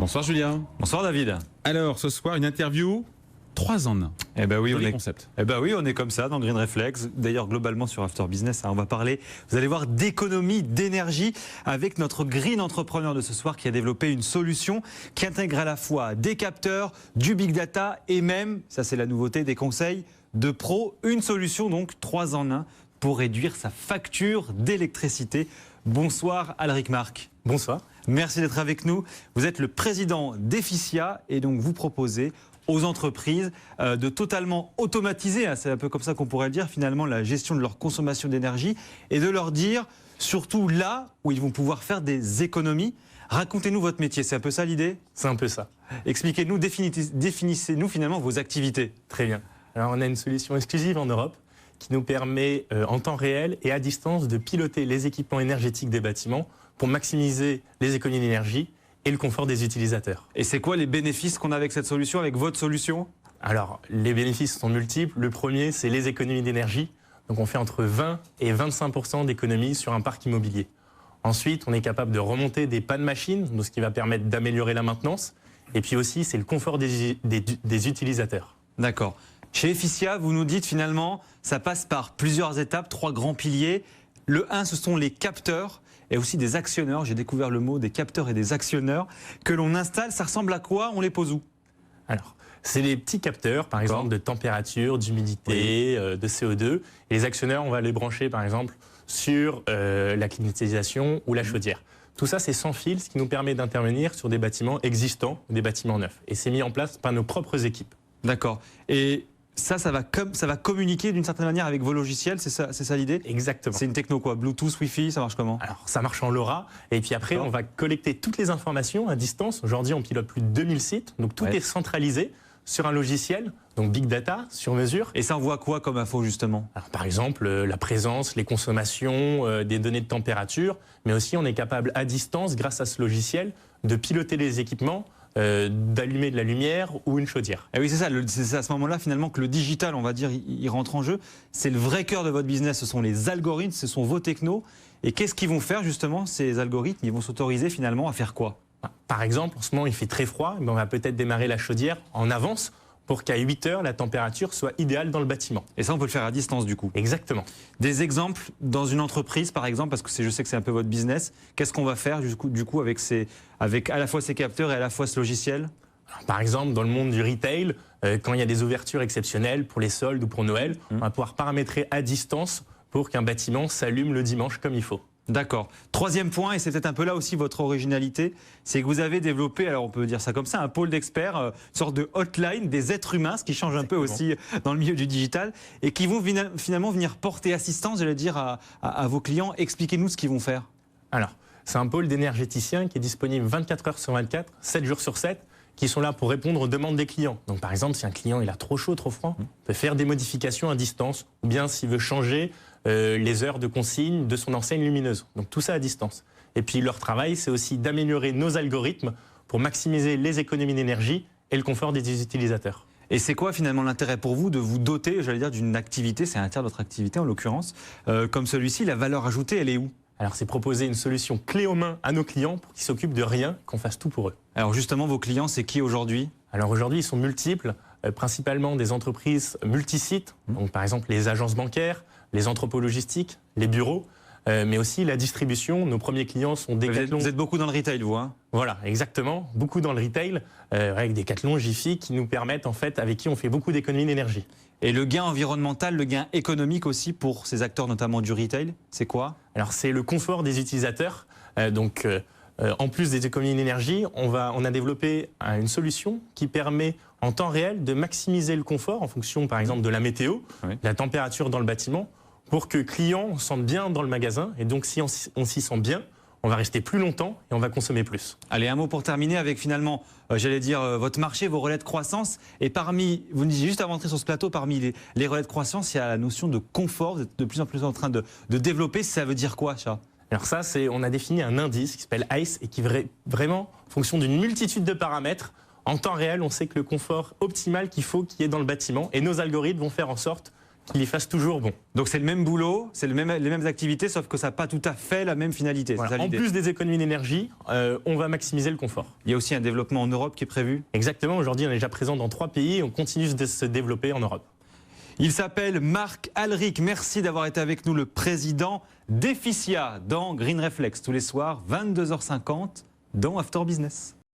Bonsoir Julien. Bonsoir David. Alors ce soir une interview 3 en 1. Eh ben oui, on est comme ça dans Green Reflex. D'ailleurs globalement sur After Business, on va parler, vous allez voir, d'économie d'énergie avec notre green entrepreneur de ce soir qui a développé une solution qui intègre à la fois des capteurs, du big data et même, ça c'est la nouveauté, des conseils de pro. Une solution donc 3 en 1 pour réduire sa facture d'électricité. Bonsoir Alric Marc. Bonsoir. Merci d'être avec nous. Vous êtes le président d'Efficia et donc vous proposez aux entreprises de totalement automatiser, c'est un peu comme ça qu'on pourrait le dire, finalement la gestion de leur consommation d'énergie et de leur dire, surtout là où ils vont pouvoir faire des économies. Racontez-nous votre métier, c'est un peu ça l'idée? C'est un peu ça. Expliquez-nous, définissez-nous finalement vos activités. Très bien. Alors on a une solution exclusive en Europe qui nous permet en temps réel et à distance de piloter les équipements énergétiques des bâtiments pour maximiser les économies d'énergie et le confort des utilisateurs. Et c'est quoi les bénéfices qu'on a avec cette solution, avec votre solution? Alors, les bénéfices sont multiples. Le premier, c'est les économies d'énergie. Donc, on fait entre 20 et 25% d'économies sur un parc immobilier. Ensuite, on est capable de remonter des pannes machines, donc ce qui va permettre d'améliorer la maintenance. Et puis aussi, c'est le confort des utilisateurs. D'accord. Chez Efficia, vous nous dites finalement, ça passe par plusieurs étapes, 3 grands piliers. Le 1, ce sont les capteurs. Et aussi des actionneurs, j'ai découvert le mot des capteurs et des actionneurs, que l'on installe. Ça ressemble à quoi? On les pose où? Alors, c'est des petits capteurs, par exemple, de température, d'humidité, de CO2. Et les actionneurs, on va les brancher, par exemple, sur la climatisation ou la chaudière. Tout ça, c'est sans fil, ce qui nous permet d'intervenir sur des bâtiments existants ou des bâtiments neufs. Et c'est mis en place par nos propres équipes. D'accord. Et ça va communiquer d'une certaine manière avec vos logiciels, c'est ça l'idée? Exactement. C'est une techno quoi? Bluetooth, Wi-Fi, ça marche comment? Alors ça marche en LoRa et puis après on va collecter toutes les informations à distance. Aujourd'hui on pilote plus de 2000 sites, donc tout est centralisé sur un logiciel, donc Big Data, sur mesure. Et ça envoie quoi comme info justement? Alors, par exemple la présence, les consommations, des données de température, mais aussi on est capable à distance, grâce à ce logiciel, de piloter les équipements, d'allumer de la lumière ou une chaudière. Et oui, c'est à ce moment-là finalement que le digital, on va dire, il rentre en jeu. C'est le vrai cœur de votre business, ce sont les algorithmes, ce sont vos technos. Et qu'est-ce qu'ils vont faire justement, ces algorithmes? Ils vont s'autoriser finalement à faire quoi? Par exemple, en ce moment il fait très froid, on va peut-être démarrer la chaudière en avance pour qu'à 8 heures, la température soit idéale dans le bâtiment. Et ça, on peut le faire à distance du coup? Exactement. Des exemples dans une entreprise, par exemple, parce que je sais que c'est un peu votre business, qu'est-ce qu'on va faire du coup avec à la fois ces capteurs et à la fois ce logiciel? Alors, par exemple, dans le monde du retail, quand il y a des ouvertures exceptionnelles pour les soldes ou pour Noël, on va pouvoir paramétrer à distance pour qu'un bâtiment s'allume le dimanche comme il faut. D'accord. Troisième point, et c'est peut-être un peu là aussi votre originalité, c'est que vous avez développé, alors on peut dire ça comme ça, un pôle d'experts, une sorte de hotline des êtres humains, ce qui change un peu aussi dans le milieu du digital, et qui vont finalement venir porter assistance, j'allais dire, à vos clients. Expliquez-nous ce qu'ils vont faire. Alors, c'est un pôle d'énergéticiens qui est disponible 24 heures sur 24, 7 jours sur 7, qui sont là pour répondre aux demandes des clients. Donc par exemple, si un client il a trop chaud, trop froid, on peut faire des modifications à distance, ou bien s'il veut changer les heures de consigne de son enseigne lumineuse. Donc tout ça à distance. Et puis leur travail, c'est aussi d'améliorer nos algorithmes pour maximiser les économies d'énergie et le confort des utilisateurs. Et c'est quoi finalement l'intérêt pour vous de vous doter, j'allais dire, d'une activité, c'est un tiers de votre activité en l'occurrence, comme celui-ci, la valeur ajoutée, elle est où? Alors c'est proposer une solution clé en main à nos clients pour qu'ils s'occupent de rien, qu'on fasse tout pour eux. Alors justement, vos clients, c'est qui aujourd'hui? Alors aujourd'hui, ils sont multiples, principalement des entreprises multisites, donc par exemple les agences bancaires, les entrepôts logistiques, les bureaux, mais aussi la distribution. Nos premiers clients sont Decathlon. Vous êtes beaucoup dans le retail, vous, hein? Voilà, exactement. Beaucoup dans le retail, avec Decathlon, Jiffy, qui nous permettent, en fait, avec qui on fait beaucoup d'économies d'énergie. Et le gain environnemental, le gain économique aussi pour ces acteurs, notamment du retail, c'est quoi? Alors, c'est le confort des utilisateurs. En plus des économies d'énergie, on a développé une solution qui permet en temps réel de maximiser le confort en fonction, par exemple, de la météo, de la température dans le bâtiment, pour que le client se sente bien dans le magasin. Et donc, si on s'y sent bien, on va rester plus longtemps et on va consommer plus. Allez, un mot pour terminer avec finalement, j'allais dire, votre marché, vos relais de croissance. Et parmi, vous nous disiez juste avant d'entrer sur ce plateau, parmi les relais de croissance, il y a la notion de confort. Vous êtes de plus en plus en train de développer. Ça veut dire quoi, ça? Alors ça, on a défini un indice qui s'appelle ICE et qui vraiment, en fonction d'une multitude de paramètres, en temps réel, on sait que le confort optimal qu'il faut qu'il y ait dans le bâtiment. Et nos algorithmes vont faire en sorte qu'il y fasse toujours bon. Donc c'est le même boulot, c'est les mêmes activités, sauf que ça n'a pas tout à fait la même finalité. Voilà. C'est ça En l'idée. plus des économies d'énergie, on va maximiser le confort. Il y a aussi un développement en Europe qui est prévu. Exactement, aujourd'hui on est déjà présent dans 3 pays et on continue de se développer en Europe. Il s'appelle Marc Alric. Merci d'avoir été avec nous, le président d'Efficia dans Green Reflex, tous les soirs, 22h50, dans After Business.